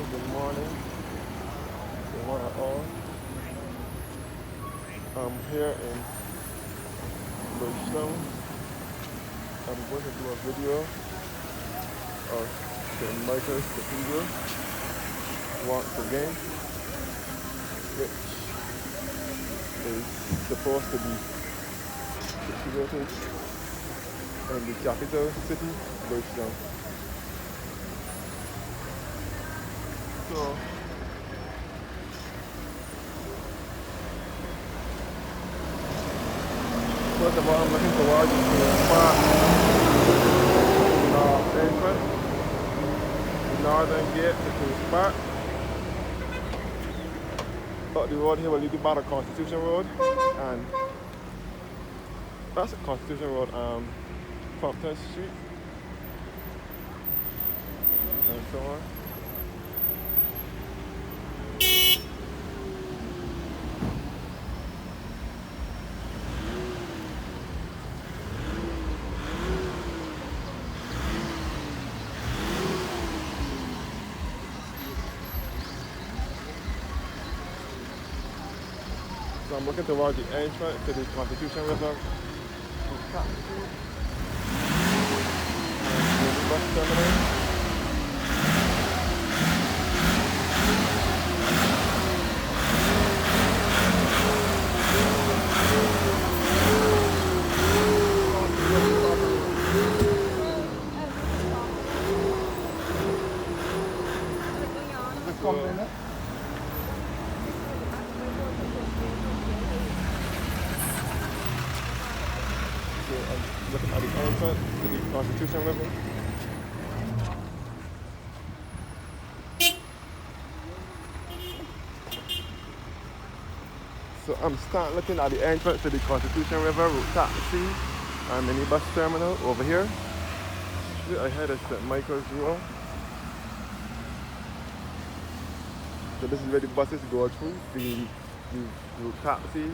Good morning to one and all. I'm here in Bridgetown. I'm going to do a video of St. Michael's Cathedral once again, which is supposed to be situated in the capital city, Bridgetown. So, first of all, I'm looking towards the park entrance, the northern gate to the park. But the road here will lead you by the Constitution Road, and that's the Constitution Road, Compton Street, and so on. So I'm looking towards the entrance to the Constitution River taxi and the bus terminal. Looking at the entrance to the Constitution River. So I'm starting looking at the entrance to the Constitution River route taxi and minibus terminal over here. Straight ahead is St. Michael's Road. So this is where the buses go through, the route taxis.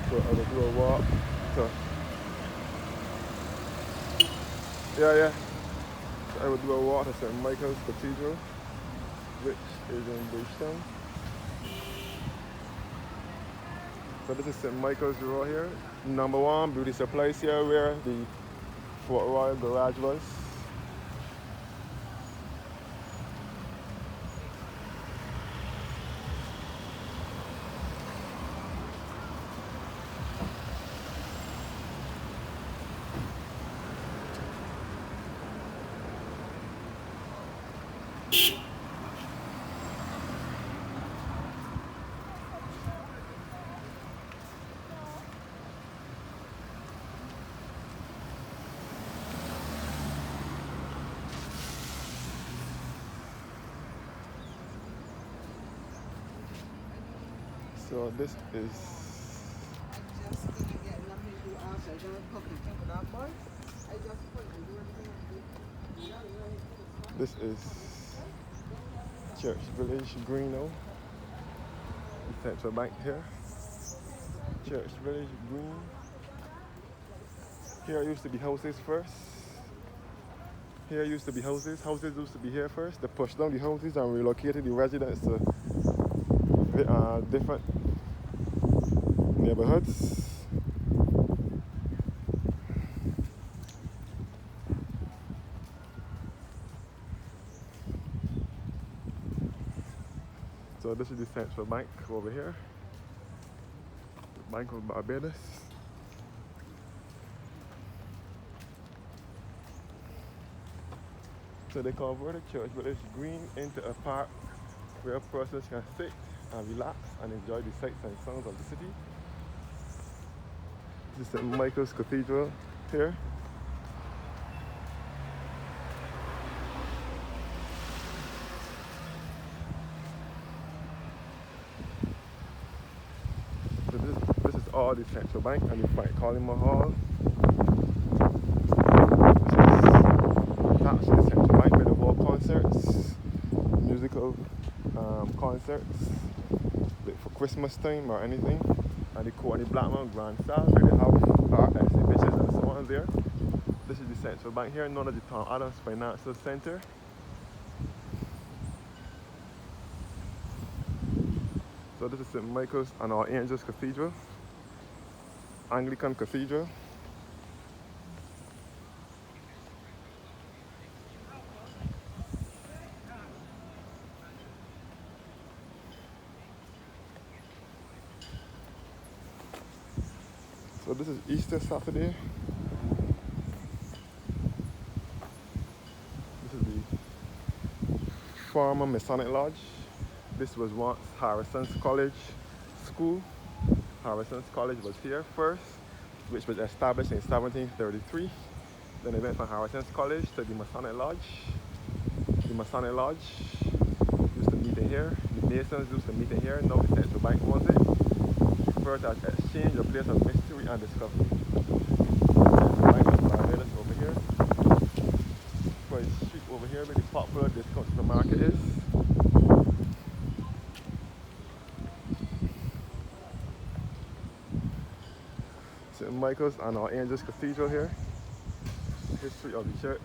So I will do a walk to, so I will do a walk to St. Michael's Cathedral, which is in Bridgetown. So this is St. Michael's Road here. Number one, beauty supplies here where the Fort Royal garage was. So this is Church Village Green now. The central bank here. Church Village Green. Here used to be houses first. Here used to be houses. Houses used to be here first. They pushed down the houses and relocated the residents to different neighborhoods. So this is the central bank over here. The Bank of Barbados. So they converted Church Village Green into a park where persons can sit and relax and enjoy the sights and sounds of the city. This is St. Michael's Cathedral here. So this is all the central bank and the Frank Collymore Hall. This is actually the central bank where the whole concert concerts, like for Christmas time or anything. And the Courtney Blackman Grand Style, where they have art exhibitions and so on there. This is the central bank here, known as the Tom Adams Financial Center. So this is St. Michael's and All Angels Cathedral, Anglican Cathedral. So this is Easter Saturday. This is the former Masonic Lodge. This was once Harrison's College School. Harrison's College was here first, which was established in 1733. Then they went from Harrison's College to the Masonic Lodge. The Masonic Lodge used to meet in here. The Masons used to meet in here. Now the central bank owns it. Referred to as exchange, a place of mystery and discovery. The central bank of Barbados over here. For the street over here where the popular discount supermarket is. St. Michael's and All Angels Cathedral here. History of the church.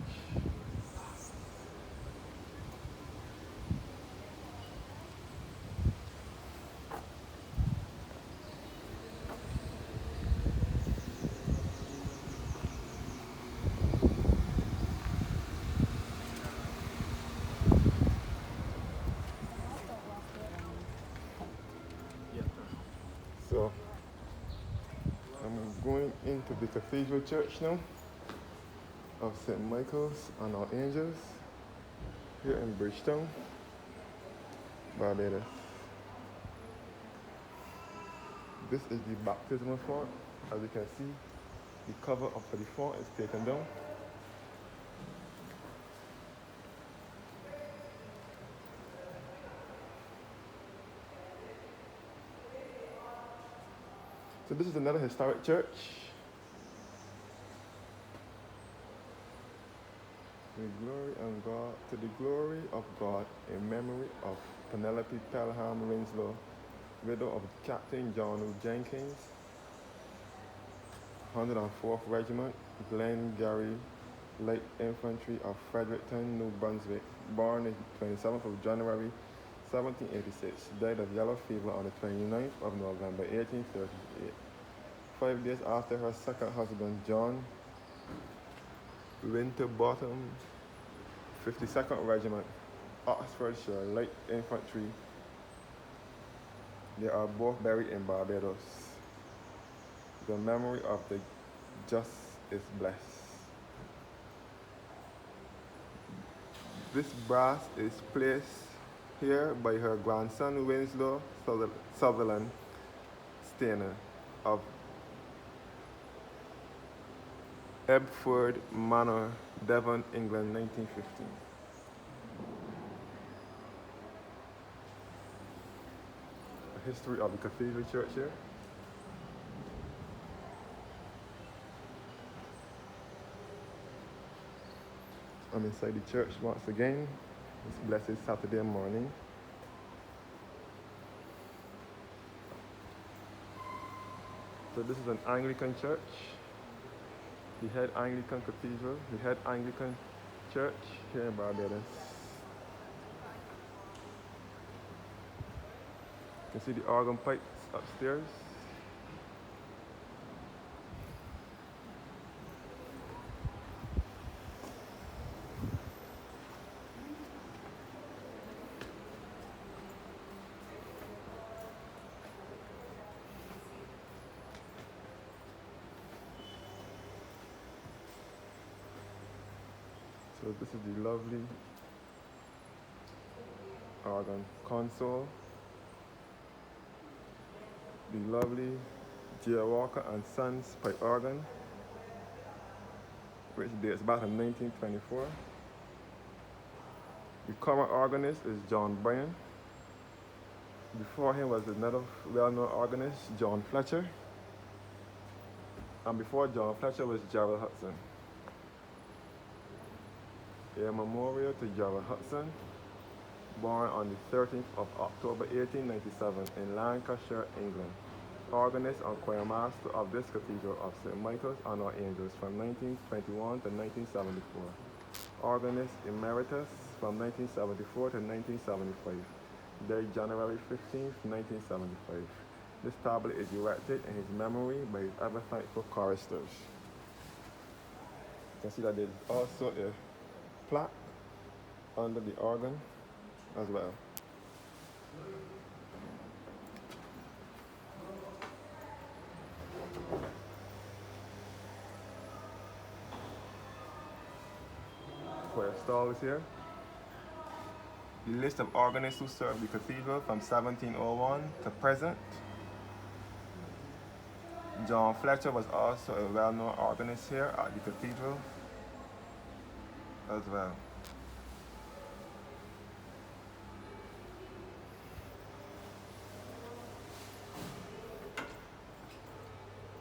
So I'm going into the Cathedral Church now of St. Michael's and All Angels here in Bridgetown, Barbados. This is the baptismal font. As you can see, the cover of the font is taken down. So this is another historic church. To the glory of God, in memory of Penelope Pelham Winslow, widow of Captain John O. Jenkins, 104th Regiment, Glengarry Light Infantry of Fredericton, New Brunswick, born the 27th of January, 1786, died of yellow fever on the 29th of November, 1838. 5 days after her second husband, John Winterbottom, 52nd Regiment, Oxfordshire Light Infantry. They are both buried in Barbados. The memory of the just is blessed. This brass is placed here by her grandson Winslow Sutherland Stainer of Ebford Manor, Devon, England, 1915. A history of the Cathedral Church here. I'm inside the church once again. This blessed Saturday morning. So this is an Anglican church. The head Anglican Cathedral, the head Anglican Church here in Barbados. You can see the organ pipes upstairs. So this is the lovely organ console. The lovely J. Walker and Sons pipe organ, which dates back in 1924. The current organist is John Bryan. Before him was another well-known organist, John Fletcher. And before John Fletcher was Gerald Hudson. A memorial to Gerald Hudson. born on the 13th of October 1897 in Lancashire, England. Organist and choirmaster of this cathedral of St. Michael's and Our Angels from 1921 to 1974. Organist emeritus from 1974 to 1975. Died January 15th, 1975. This tablet is erected in his memory by his ever thankful choristers. You can see that there's also a plaque under the organ as well. Choir stall is here. The list of organists who served the cathedral from 1701 to present. John Fletcher was also a well-known organist here at the cathedral as well.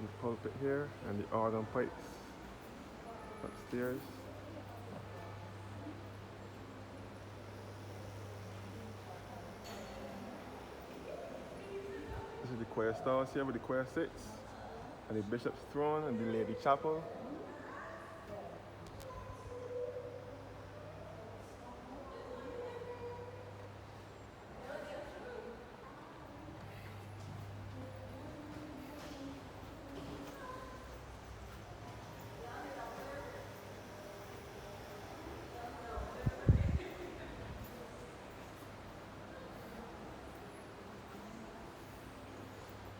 The pulpit here and the organ pipes upstairs. This is the choir stalls here where the choir sits, and the bishop's throne and the lady chapel.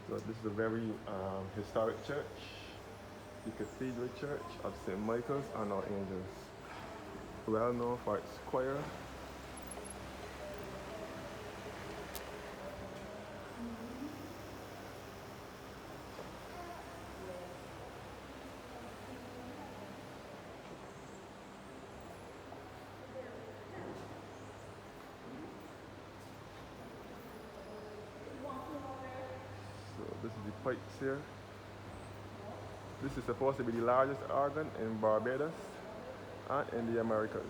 So this is a very historic church, the Cathedral Church of St. Michael's and Our Angels. Well known for its choir. This is the pipes here. This is supposed to be the largest organ in Barbados and in the Americas.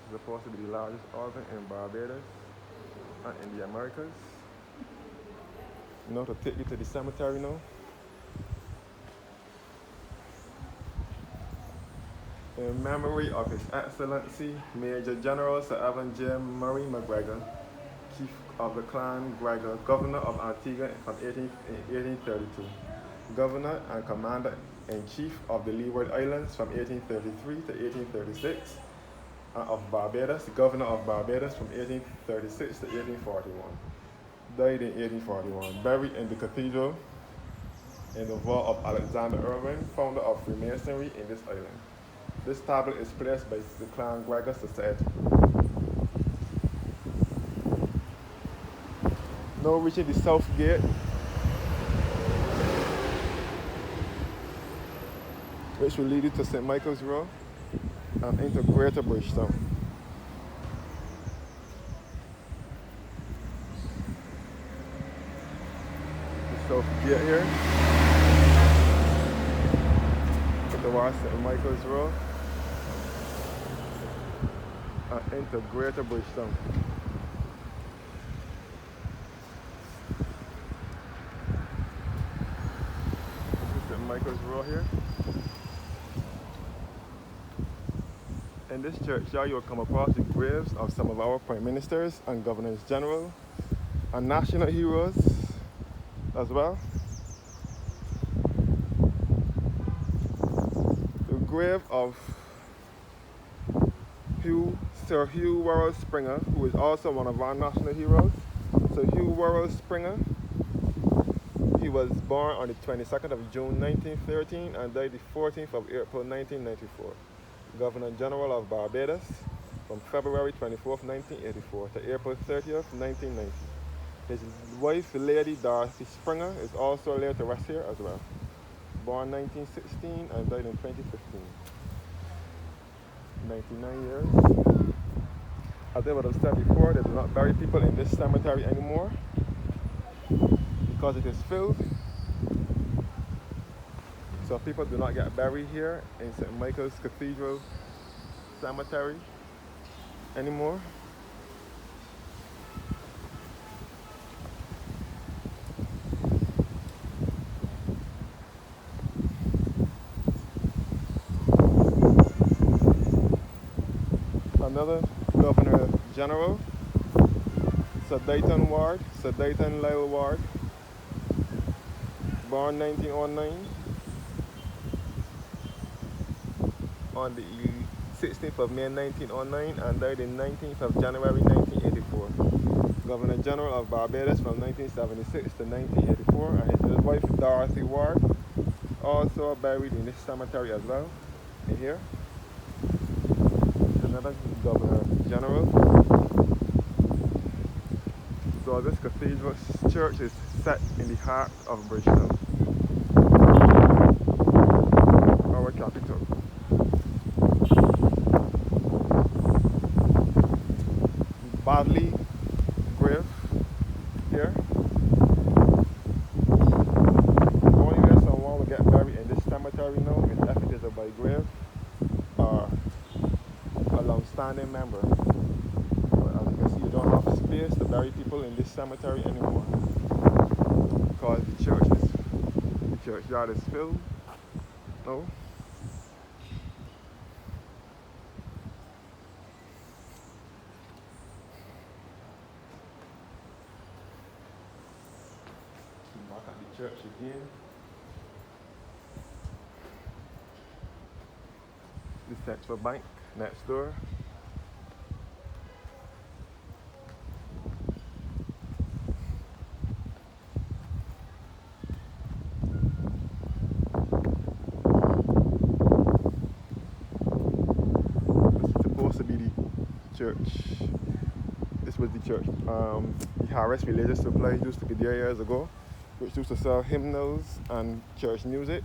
This is supposed to be the largest organ in Barbados and in the Americas. Now to take you to the cemetery now. In memory of His Excellency Major General Sir Evan J. Murray McGregor, Chief of the Clan Gregor, Governor of Antigua from 1832, Governor and Commander-in-Chief of the Leeward Islands from 1833 to 1836, and of Barbados, Governor of Barbados from 1836 to 1841. Died in 1841, buried in the cathedral in the vault of Alexander Irwin, founder of Freemasonry in this island. This tablet is placed by the Clan Gregor Society. Now reaching the south gate, which will lead you to St. Michael's Road and into Greater Bridgetown. The south gate here, towards St. Michael's Road and into Greater Bridgetown. This is St. Michael's Road here. In this churchyard, you will come across the graves of some of our prime ministers and governors general and national heroes as well. The grave of Sir Hugh Worrell Springer, who is also one of our national heroes. So Hugh Worrell Springer, he was born on the 22nd of June 1913 and died the 14th of April 1994. Governor General of Barbados from February 24th, 1984 to April 30th, 1990. His wife, Lady Dorothy Springer, is also laid to rest here as well. Born 1916 and died in 2015. 99 years. As I would have said before, they do not bury people in this cemetery anymore because it is filled. So people do not get buried here in St. Michael's Cathedral Cemetery anymore. Another Governor General, Sir Dayton Ward, Sir Dayton Lyle Ward, born 1909 on the 16th of May 1909 and died in 19th of January 1984. Governor General of Barbados from 1976 to 1984, and his wife Dorothy Ward also buried in this cemetery as well. In here, another Governor General. So this Cathedral Church is set in the heart of Bridgetown, our capital. Badly grave here. The only way someone will get buried in this cemetery now is if it is a by grave or a long-standing member. But as you can see, you don't have space to bury people in this cemetery anymore because the churchyard is filled. No. Back at the church again. The Central Bank next door. This is supposed to be the church. This was the church. The Harris Religious Supply used to be there years ago, which used to sell hymnals and church music.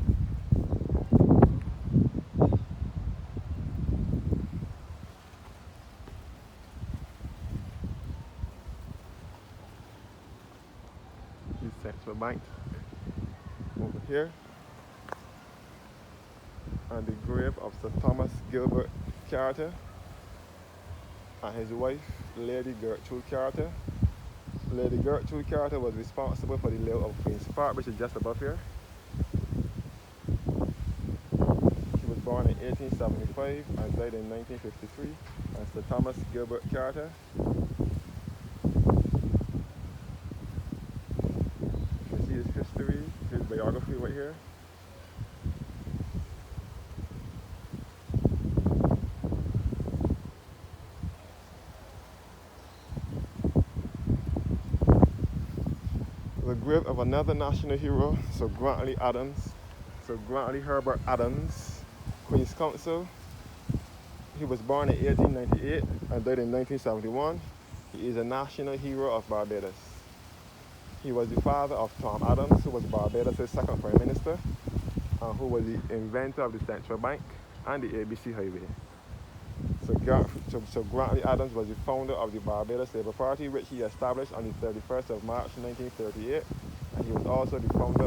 The Central Bank over here. And the grave of Sir Thomas Gilbert Carter and his wife, Lady Gertrude Carter. Lady Gertrude Carter was responsible for the layout of Queen's Park, which is just above here. She was born in 1875 and died in 1953. And Sir Thomas Gilbert Carter. You can see his history, his biography right here. The grave of another national hero, Sir Grantley Adams, Sir Grantley Herbert Adams, Queen's Counsel. He was born in 1898 and died in 1971. He is a national hero of Barbados. He was the father of Tom Adams, who was Barbados' second Prime Minister, and who was the inventor of the Central Bank and the ABC Highway. So Grantley Adams was the founder of the Barbados Labour Party, which he established on the 31st of March 1938, and he was also the founder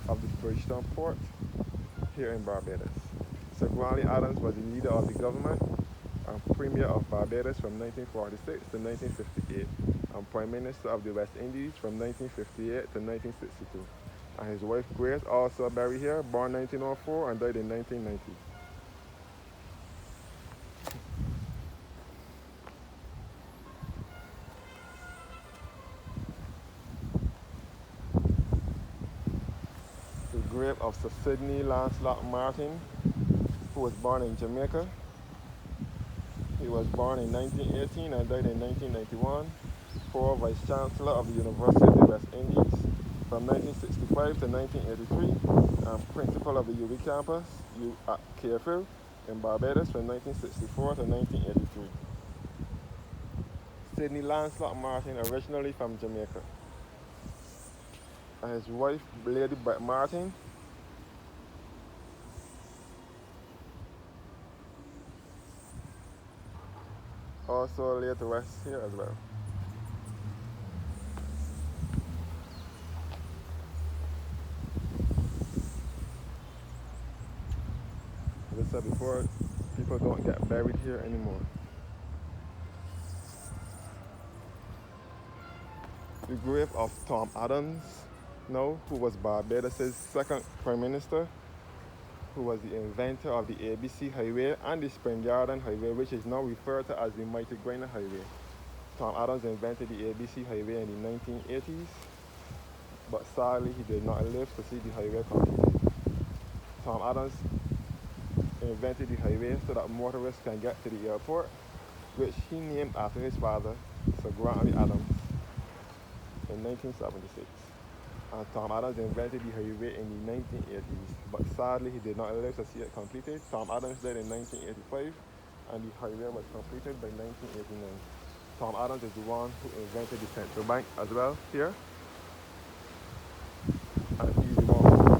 of the Bridgetown port here in Barbados. So Grantley Adams was the leader of the government and Premier of Barbados from 1946 to 1958, and Prime Minister of the West Indies from 1958 to 1962. And his wife Grace, also buried here, born 1904 and died in 1990. The grave of Sir Sidney Lancelot Martin, who was born in Jamaica. He was born in 1918 and died in 1991, former Vice Chancellor of the University of the West Indies from 1965 to 1983, and Principal of the UB campus at Cathedral in Barbados from 1964 to 1983. Sidney Lancelot Martin, originally from Jamaica. And his wife, Lady Martin, also laid to rest here as well. said before, people don't get buried here anymore. The grave of Tom Adams, who was Barbados' second prime minister, who was the inventor of the ABC Highway and the Spring Garden Highway, which is now referred to as the Mighty Grinder Highway. Tom Adams invented the ABC Highway in the 1980s, but sadly he did not live to see the highway completed. Tom Adams invented the highway so that motorists can get to the airport, which he named after his father, Sir Gravesite Adams, in 1976. And Tom Adams invented the highway in the 1980s, but sadly he did not live to see it completed. Tom Adams died in 1985, and the highway was completed by 1989. Tom Adams is the one who invented the central bank as well here, and he's the one who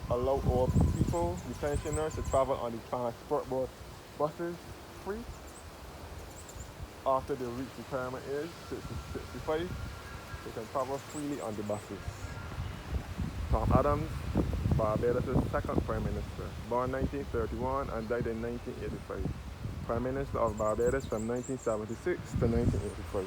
allow all people, the pensioners, to travel on the transport board buses free after they reach retirement age, 65. They can travel freely on the buses. Tom Adams, Barbados' second prime minister, born 1931 and died in 1985. Prime Minister of Barbados from 1976 to 1985.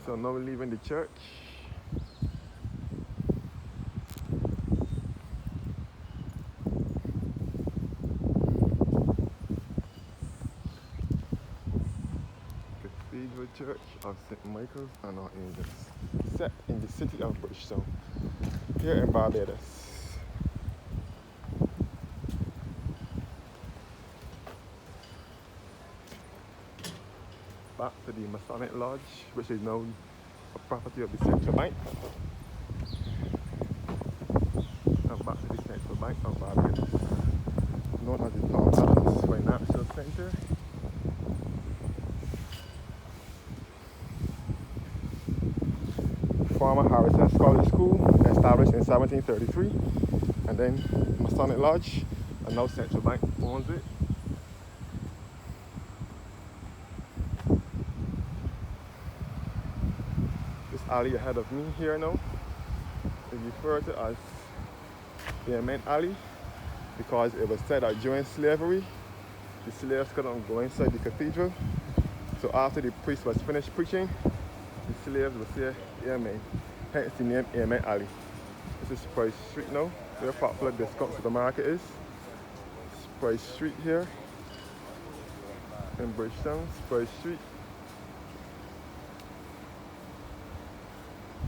So now we're leaving the church. Cathedral Church of St. Michael's and Archangels, set in the city of Bridgetown, here in Barbados. Back to the Masonic Lodge, which is now a property of the Central Bank. And back to the Central Bank of Barbados, known as the Tom Adams Financial Center. Former Harrison College School, established in 1733, and then Masonic Lodge, and now Central Bank owns it. This alley ahead of me here now is referred to as the Amen Alley, because it was said that during slavery, the slaves couldn't go inside the cathedral. So after the priest was finished preaching, the slaves would say Amen, hence the name Amen Alley. This is Price Street now, where popular discount supermarket is. Price Street here in Bridgetown, Price Street.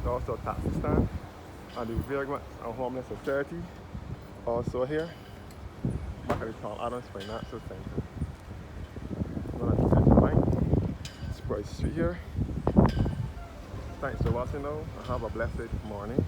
Also a taxi stand, and the Vagrant and Homeless Society also here. Back at the Tom Adams Financial Center. One at the Central Bank. It's Price Street here. Thanks for watching now, and have a blessed morning.